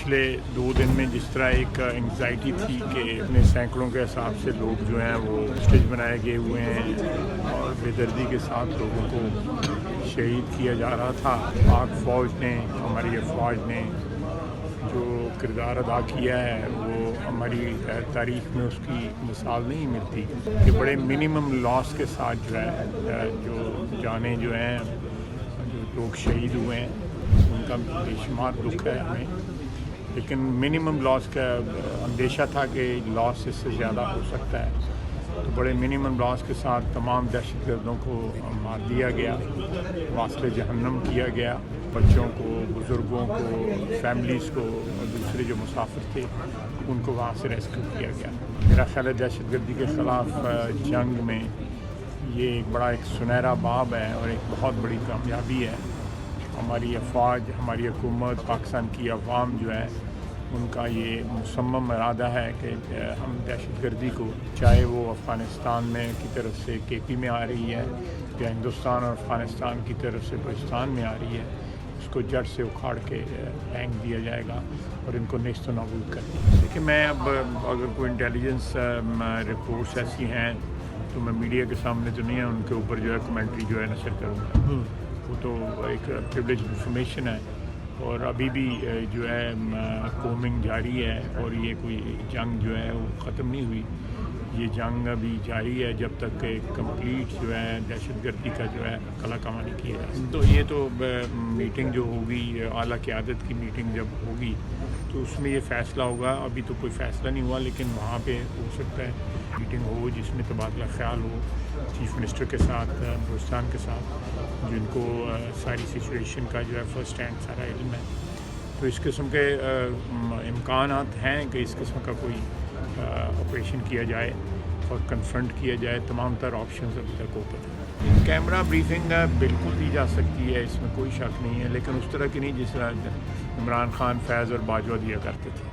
پچھلے 2 دن میں جس طرح ایک انگزائٹی تھی کہ اپنے سینکڑوں کے حساب سے لوگ جو ہیں وہ اسٹیج بنائے گئے ہوئے ہیں اور بے دردی کے ساتھ لوگوں کو شہید کیا جا رہا تھا، پاک فوج نے، ہماری افواج نے جو کردار ادا کیا ہے وہ ہماری تاریخ میں اس کی مثال نہیں ملتی کہ بڑے منیمم لاس کے ساتھ جو ہے جو جانیں جو ہیں جو لوگ شہید ہوئے ہیں ان کا بے شمار دکھ ہے ہمیں، لیکن منیمم لاس کا اندیشہ تھا کہ لاس اس سے زیادہ ہو سکتا ہے، تو بڑے منیمم لاس کے ساتھ تمام دہشت گردوں کو مار دیا گیا، واصل جہنم کیا گیا، بچوں کو، بزرگوں کو، فیملیز کو اور دوسرے جو مسافر تھے ان کو وہاں سے ریسکیو کیا گیا۔ میرا خیال ہے دہشت گردی کے خلاف جنگ میں یہ ایک بڑا ایک سنہرا باب ہے اور ایک بہت بڑی کامیابی ہے۔ ہماری افواج، ہماری حکومت، پاکستان کی عوام جو ہے ان کا یہ مصمم ارادہ ہے کہ ہم دہشت گردی کو، چاہے وہ افغانستان میں کی طرف سے KP میں آ رہی ہے یا ہندوستان اور افغانستان کی طرف سے پاکستان میں آ رہی ہے، اس کو جڑ سے اکھاڑ کے پھینک دیا جائے گا اور ان کو نیست و نابود کر دیا۔ دیکھیں میں اب اگر کوئی انٹیلیجنس رپورٹس ایسی ہیں تو میں میڈیا کے سامنے تو نہیں ہے ان کے اوپر جو ہے کمنٹری جو ہے نشر کروں گا، وہ تو ایک پریویلیج انفارمیشن ہے اور ابھی بھی جو ہے کومنگ جاری ہے اور یہ کوئی جنگ جو ہے وہ ختم نہیں ہوئی، یہ جنگ ابھی جاری ہے جب تک کہ کمپلیٹ جو ہے دہشت گردی کا جو ہے قلع کمانی کی ہے۔ تو یہ تو میٹنگ جو ہوگی، اعلیٰ قیادت کی میٹنگ جب ہوگی تو اس میں یہ فیصلہ ہوگا، ابھی تو کوئی فیصلہ نہیں ہوا لیکن وہاں پہ ہو سکتا ہے میٹنگ ہو جس میں تبادلہ خیال ہو چیف منسٹر کے ساتھ، بلوچستان کے ساتھ، جن کو ساری سچویشن کا جو ہے فرسٹ ہینڈ سارا علم ہے، تو اس قسم کے امکانات ہیں کہ اس قسم کا کوئی آپریشن کیا جائے اور کنفرنٹ کیا جائے، تمام تر آپشنز ابھی تک اوپن ہیں۔ کیمرہ بریفنگ بالکل دی جا سکتی ہے، اس میں کوئی شک نہیں ہے، لیکن اس طرح کی نہیں جس طرح عمران خان، فیض اور باجوہ دیا کرتے تھے۔